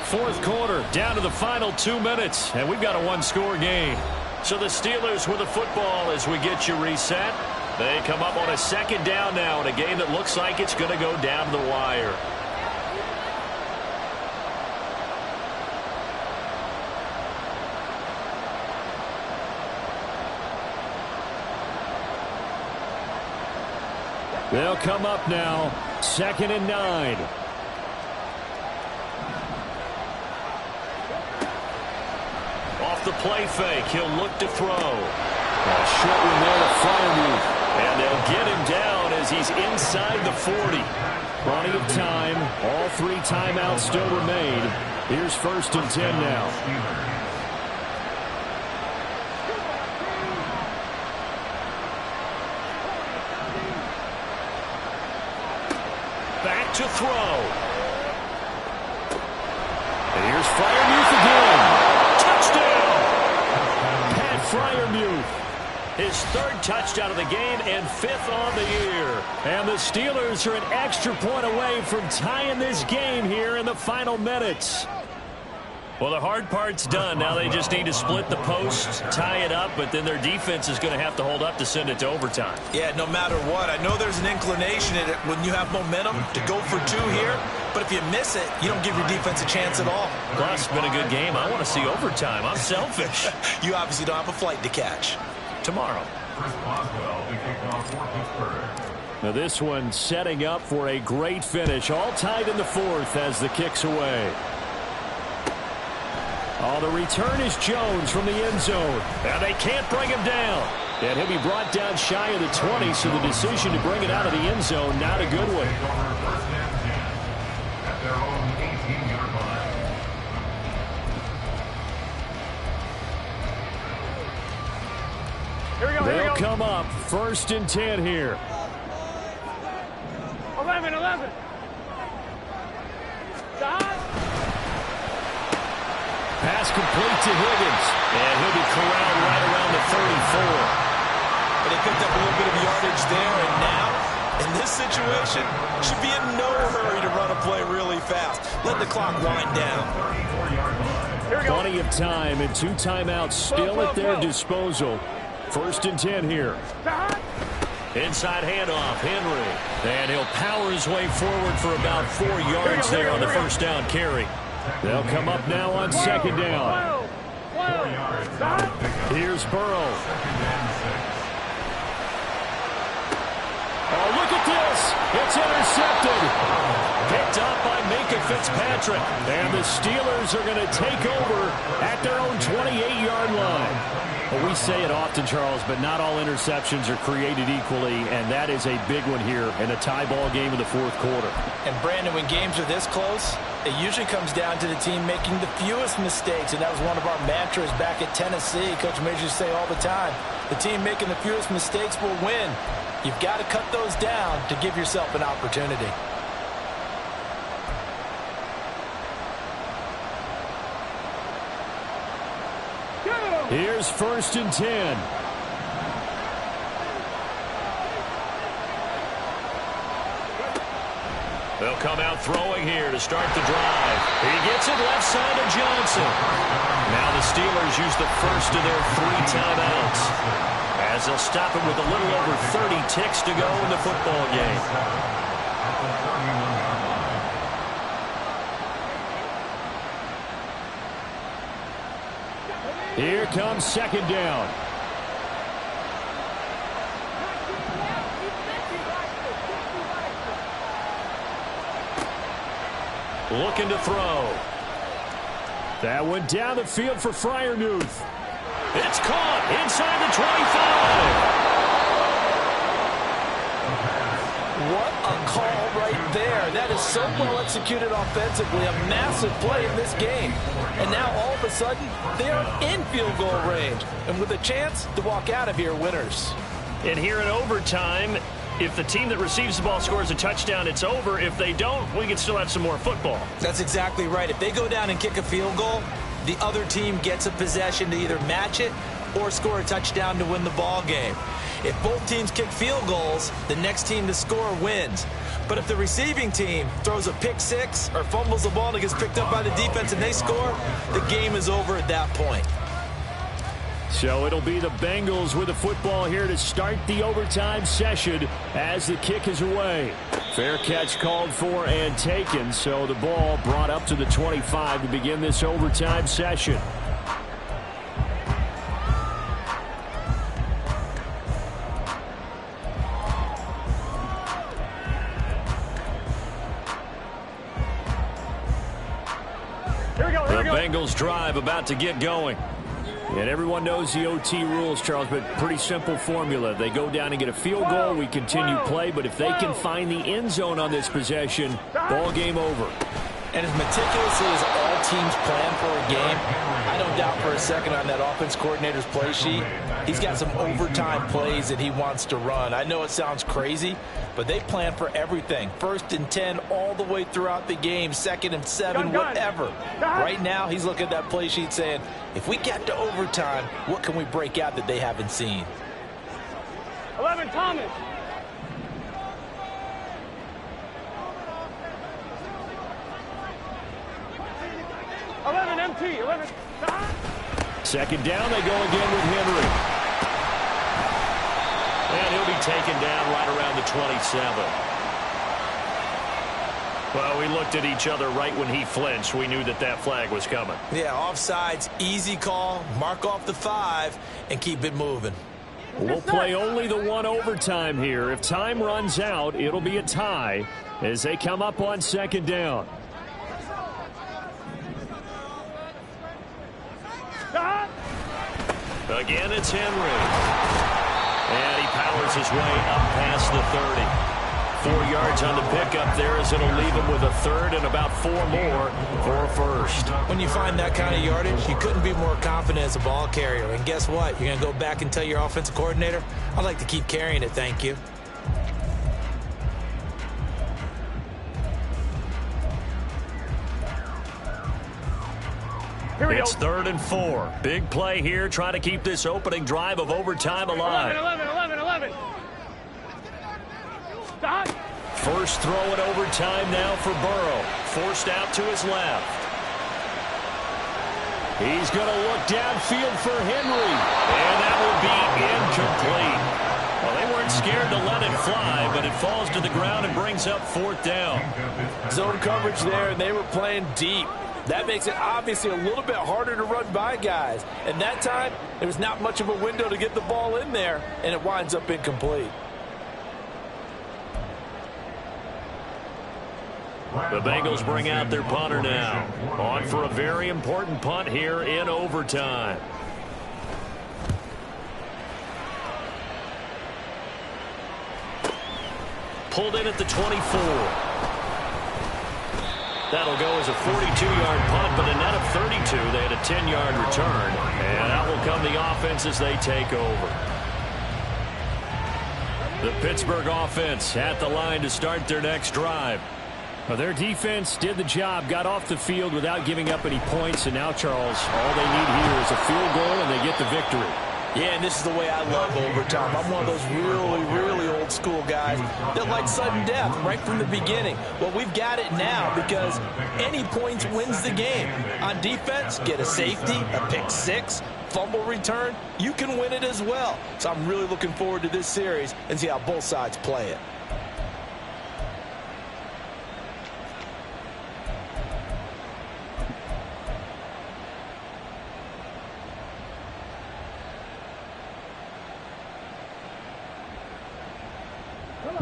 Fourth quarter, down to the final 2 minutes, and we've got a one-score game. So the Steelers with the football as we get you reset. They come up on a second down now in a game that looks like it's going to go down to the wire. They'll come up now, second and 9. Off the play fake, he'll look to throw. A short one there to Freiermuth. And they'll get him down as he's inside the 40. Plenty of time. All 3 timeouts still remain. Here's first and 10 now. Back to throw. And here's Freiermuth again. Pat Freiermuth. His 3rd touchdown of the game and 5th on the year. And the Steelers are an extra point away from tying this game here in the final minutes. Well, the hard part's done. Now they just need to split the posts, tie it up, but then their defense is going to have to hold up to send it to overtime. Yeah, no matter what. I know there's an inclination in it when you have momentum to go for 2 here, but if you miss it, you don't give your defense a chance at all. Plus, it's been a good game. I want to see overtime. I'm selfish. You obviously don't have a flight to catch. Tomorrow. Chris Boswell to kick off for Pittsburgh. Now this one setting up for a great finish. All tied in the 4th as the kick's away. Oh, the return is Jones from the end zone. And they can't bring him down. And he'll be brought down shy of the 20, so the decision to bring it out of the end zone, not a good one. First and 10 at their own 18-yard line. Here we go, They'll come up first and 10 here. 11. Stop. Pass complete to Higgins. And he'll be corralled right around the 34. But they picked up a little bit of yardage there, and now, in this situation, should be in no hurry to run a play really fast. Let the clock wind down. Plenty of time and 2 timeouts still at their disposal. 1st and 10 here. Inside handoff, Henry. And he'll power his way forward for about 4 yards there on the first down carry. They'll come up now on 2nd down. Here's Burrow. Oh, look at this. It's intercepted. Picked up by Minkah Fitzpatrick. And the Steelers are going to take over at their own 28-yard line. Well, we say it often, Charles, but not all interceptions are created equally, and that is a big one here in a tie ball game in the 4th quarter. And, Brandon, when games are this close, it usually comes down to the team making the fewest mistakes, and that was one of our mantras back at Tennessee. Coach Major used to say all the time, the team making the fewest mistakes will win. You've got to cut those down to give yourself an opportunity. Here's 1st and 10. They'll come out throwing here to start the drive. He gets it left side to Johnson. Now the Steelers use the first of their 3 timeouts, as they'll stop it with a little over 30 ticks to go in the football game. Here comes 2nd down. Looking to throw. That went down the field for Freiermuth. It's caught inside the 25. What a call right there. That is so well executed offensively. A massive play in this game. And now all of a sudden, they are in field goal range. And with a chance to walk out of here winners. And here in overtime, if the team that receives the ball scores a touchdown, it's over. If they don't, we can still have some more football. That's exactly right. If they go down and kick a field goal, the other team gets a possession to either match it or score a touchdown to win the ball game. If both teams kick field goals, the next team to score wins. But if the receiving team throws a pick six or fumbles the ball and it gets picked up by the defense and they score, the game is over at that point. So it'll be the Bengals with the football here to start the overtime session as the kick is away. Fair catch called for and taken, so the ball brought up to the 25 to begin this overtime session. The Bengals drive about to get going. And everyone knows the OT rules, Charles, but pretty simple formula. They go down and get a field goal, we continue play, but if they can find the end zone on this possession, ball game over. And as meticulously as all teams plan for a game, I don't doubt for a second on that offense coordinator's play sheet, he's got some overtime plays that he wants to run. I know it sounds crazy, but they plan for everything. 1st and 10 all the way throughout the game, 2nd and 7, whatever. Right now, he's looking at that play sheet saying, if we get to overtime, what can we break out that they haven't seen? 11, Thomas. MT, 11. 2nd down, they go again with Henry. And he'll be taken down right around the 27. Well, we looked at each other right when he flinched. We knew that that flag was coming. Yeah, offsides, easy call, mark off the 5, and keep it moving. We'll play only the one overtime here. If time runs out, it'll be a tie as they come up on 2nd down. Again, it's Henry. And he powers his way up past the 30. 4 yards on the pickup there as it'll leave him with a 3rd and about 4 more for a 1st. When you find that kind of yardage, you couldn't be more confident as a ball carrier. And guess what? You're going to go back and tell your offensive coordinator, I'd like to keep carrying it, thank you. It's 3rd and 4. Big play here, trying to keep this opening drive of overtime alive. 11. Stop. First throw in overtime now for Burrow. Forced out to his left. He's going to look downfield for Henry. And that will be incomplete. Well, they weren't scared to let it fly, but it falls to the ground and brings up 4th down. Zone coverage there, and they were playing deep. That makes it obviously a little bit harder to run by guys. And that time, there was not much of a window to get the ball in there, and it winds up incomplete. The Bengals bring out their punter now. On for a very important punt here in overtime. Pulled in at the 24. That'll go as a 42-yard punt, but a net of 32. They had a 10-yard return. And out will come the offense as they take over. The Pittsburgh offense at the line to start their next drive. Well, their defense did the job, got off the field without giving up any points, and now, Charles, all they need here is a field goal, and they get the victory. Yeah, and this is the way I love overtime. I'm one of those really, really old school guys that like sudden death right from the beginning. Well, we've got it now because any points wins the game. On defense, get a safety, a pick six, fumble return, you can win it as well. So I'm really looking forward to this series and see how both sides play it.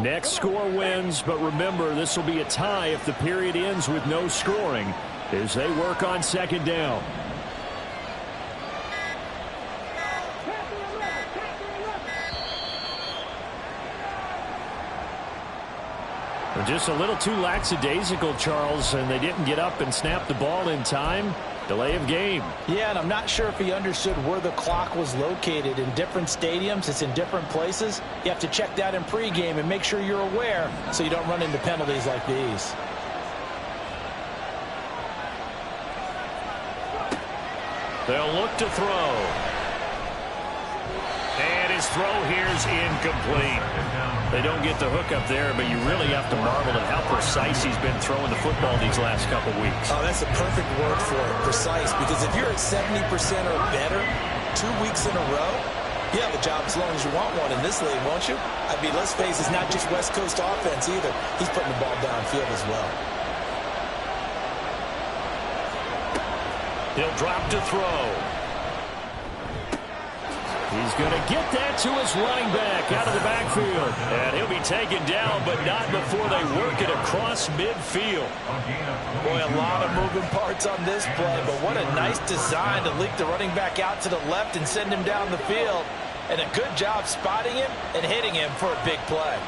Next score wins, but remember, this will be a tie if the period ends with no scoring as they work on 2nd down. Just a little too lackadaisical, Charles, and they didn't get up and snap the ball in time. Delay of game. Yeah, and I'm not sure if he understood where the clock was located. In different stadiums, it's in different places. You have to check that in pregame and make sure you're aware so you don't run into penalties like these. They'll look to throw. And his throw here is incomplete. They don't get the hook up there, but you really have to marvel at how precise he's been throwing the football these last couple weeks. Oh, that's a perfect word for it, precise, because if you're at 70% or better 2 weeks in a row, you have a job as long as you want one in this league, won't you? I mean, let's face it, it's not just West Coast offense either. He's putting the ball downfield as well. He'll drop to throw. He's going to get that to his running back out of the backfield. And he'll be taken down, but not before they work it across midfield. Boy, a lot of moving parts on this play, but what a nice design to leak the running back out to the left and send him down the field. And a good job spotting him and hitting him for a big play.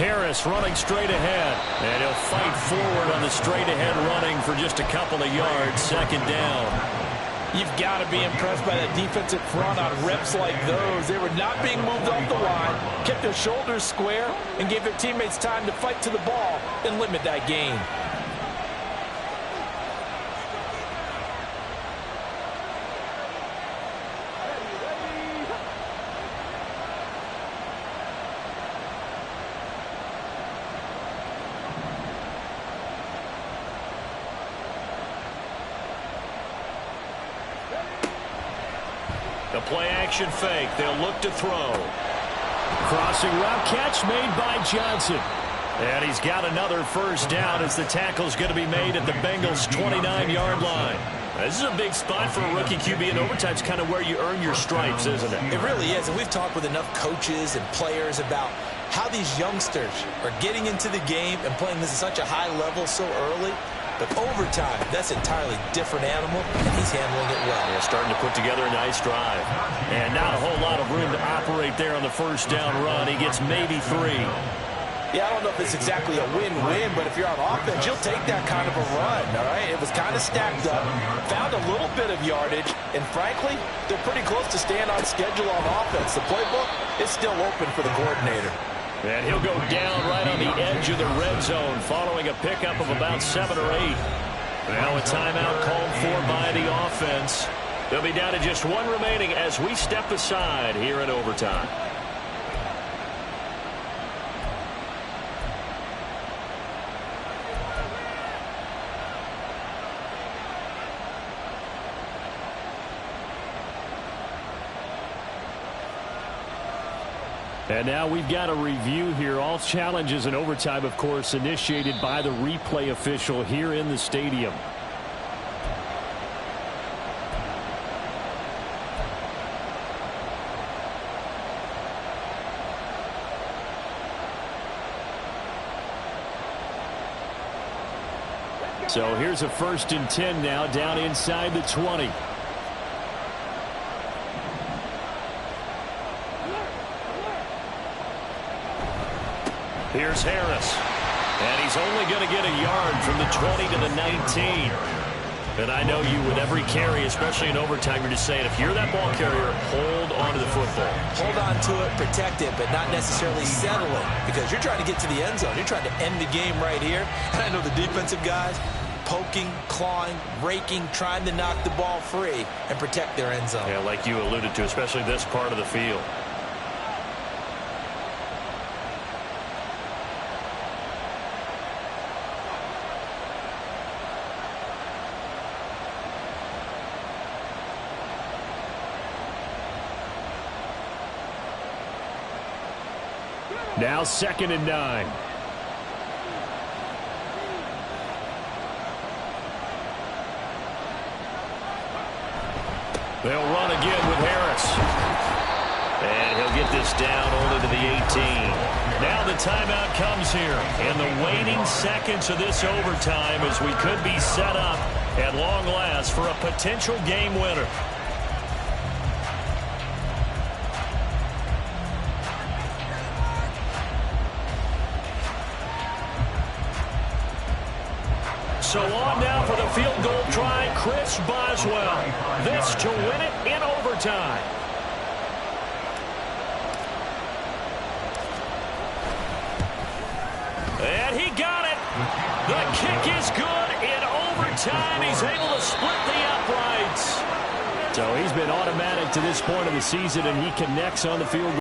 Harris running straight ahead. And he'll fight forward on the straight ahead running for just a couple of yards. 2nd down. You've got to be impressed by that defensive front on reps like those. They were not being moved off the line, kept their shoulders square, and gave their teammates time to fight to the ball and limit that gain. The play-action fake. They'll look to throw. Crossing route catch made by Johnson. And he's got another first down as the tackle's going to be made at the Bengals' 29-yard line. This is a big spot for a rookie QB, and overtime's kind of where you earn your stripes, isn't it? It really is, and we've talked with enough coaches and players about how these youngsters are getting into the game and playing this at such a high level so early. But overtime, that's an entirely different animal, and he's handling it well. Yeah, starting to put together a nice drive. And not a whole lot of room to operate there on the first down run. He gets maybe 3. Yeah, I don't know if it's exactly a win-win, but if you're on offense, you'll take that kind of a run, all right? It was kind of stacked up, found a little bit of yardage, and frankly, they're pretty close to staying on schedule on offense. The playbook is still open for the coordinator. And he'll go down right on the edge of the red zone following a pickup of about 7 or 8. Now a timeout called for by the offense. They'll be down to just 1 remaining as we step aside here in overtime. And now we've got a review here. All challenges in overtime, of course, initiated by the replay official here in the stadium. So here's a 1st and 10 now down inside the 20. Here's Harris. And he's only going to get a yard from the 20 to the 19. And I know you with every carry, especially in overtime, you're just saying, if you're that ball carrier, hold on to the football. Hold on to it, protect it, but not necessarily settle it, because you're trying to get to the end zone. You're trying to end the game right here. And I know the defensive guys poking, clawing, raking, trying to knock the ball free and protect their end zone. Yeah, like you alluded to, especially this part of the field. Now 2nd and 9. They'll run again with Harris. And he'll get this down only to the 18. Now the timeout comes here. And the waning seconds of this overtime as we could be set up at long last for a potential game winner. So on now for the field goal try, Chris Boswell. This to win it in overtime. And he got it. The kick is good in overtime. He's able to split the uprights. So he's been automatic to this point of the season, and he connects on the field goal.